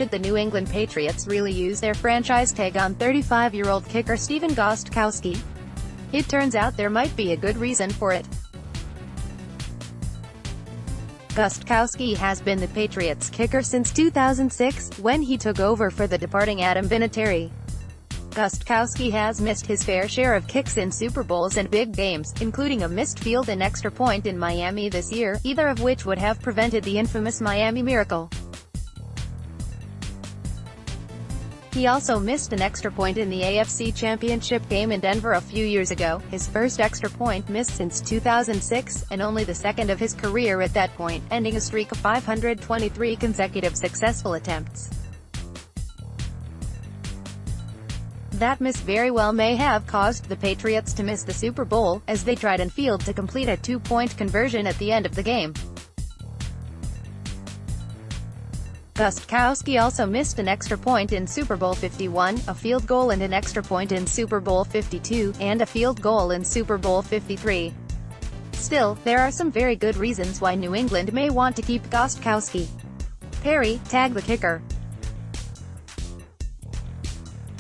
should the New England Patriots really use their franchise tag on 35-year-old kicker Stephen Gostkowski? It turns out there might be a good reason for it. Gostowski has been the Patriots kicker since 2006, when he took over for the departing Adam Vinatieri. Gostowski has missed his fair share of kicks in Super Bowls and big games, including a missed field and extra point in Miami this year, either of which would have prevented the infamous Miami Miracle. He also missed an extra point in the AFC Championship game in Denver a few years ago, his first extra point missed since 2006, and only the second of his career at that point, ending a streak of 523 consecutive successful attempts. That miss very well may have caused the Patriots to miss the Super Bowl, as they tried and failed to complete a two-point conversion at the end of the game. Gostkowski also missed an extra point in Super Bowl 51, a field goal and an extra point in Super Bowl 52, and a field goal in Super Bowl 53. Still, there are some very good reasons why New England may want to keep Gostkowski. Perry, tag the kicker.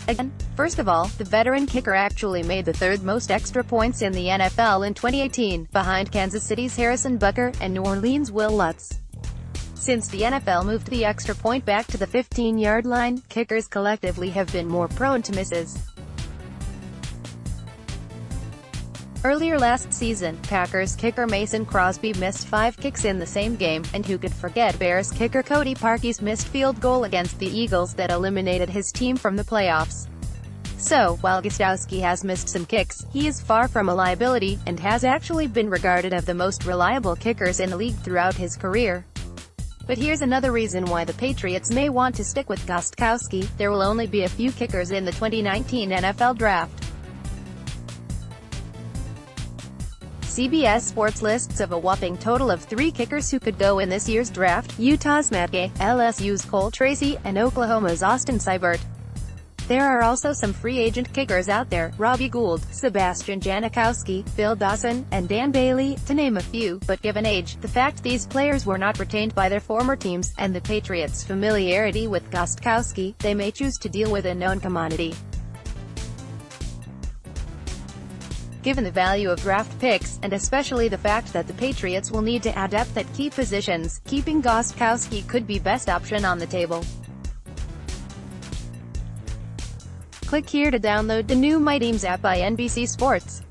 Again, first of all, the veteran kicker actually made the third most extra points in the NFL in 2018, behind Kansas City's Harrison Butker, and New Orleans' Will Lutz. Since the NFL moved the extra point back to the 15-yard line, kickers collectively have been more prone to misses. Earlier last season, Packers kicker Mason Crosby missed 5 kicks in the same game, and who could forget Bears kicker Cody Parkey's missed field goal against the Eagles that eliminated his team from the playoffs. So, while Gostowski has missed some kicks, he is far from a liability, and has actually been regarded as the most reliable kickers in the league throughout his career. But here's another reason why the Patriots may want to stick with Gostkowski: there will only be a few kickers in the 2019 NFL Draft. CBS Sports lists of a whopping total of 3 kickers who could go in this year's draft: Utah's Matt Gay, LSU's Cole Tracy, and Oklahoma's Austin Seibert. There are also some free agent kickers out there: Robbie Gould, Sebastian Janikowski, Phil Dawson, and Dan Bailey, to name a few, but given age, the fact these players were not retained by their former teams, and the Patriots' familiarity with Gostkowski, they may choose to deal with a known commodity. Given the value of draft picks, and especially the fact that the Patriots will need to add depth at key positions, keeping Gostkowski could be best option on the table. Click here to download the new My Teams app by NBC Sports.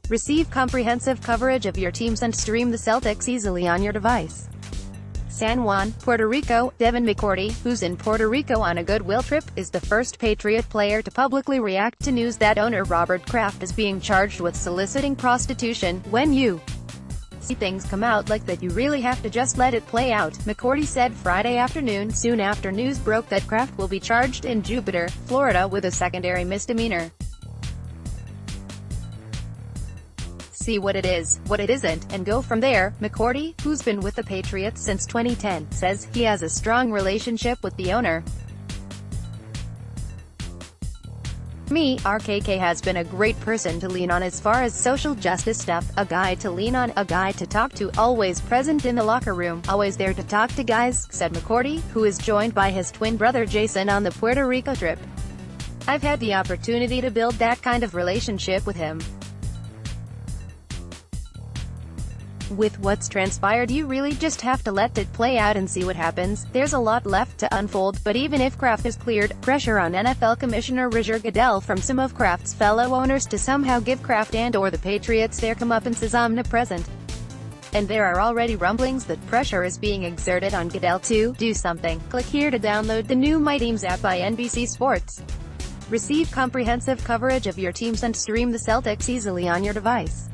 Receive comprehensive coverage of your teams and stream the Celtics easily on your device. San Juan, Puerto Rico. Devin McCourty, who's in Puerto Rico on a goodwill trip, is the first Patriot player to publicly react to news that owner Robert Kraft is being charged with soliciting prostitution. When you see things come out like that, you really have to just let it play out, McCourty said Friday afternoon, soon after news broke that Kraft will be charged in Jupiter, Florida with a secondary misdemeanor. See what it is, what it isn't, and go from there. McCourty, who's been with the Patriots since 2010, says he has a strong relationship with the owner. Me, RKK has been a great person to lean on as far as social justice stuff, a guy to lean on, a guy to talk to, always present in the locker room, always there to talk to guys, said McCourty, who is joined by his twin brother Jason on the Puerto Rico trip. I've had the opportunity to build that kind of relationship with him. With what's transpired, you really just have to let it play out and see what happens. There's a lot left to unfold, but even if Kraft is cleared, pressure on NFL Commissioner Roger Goodell from some of Kraft's fellow owners to somehow give Kraft and/or the Patriots their comeuppance is omnipresent. And there are already rumblings that pressure is being exerted on Goodell to do something. Click here to download the new My Teams app by NBC Sports. Receive comprehensive coverage of your teams and stream the Celtics easily on your device.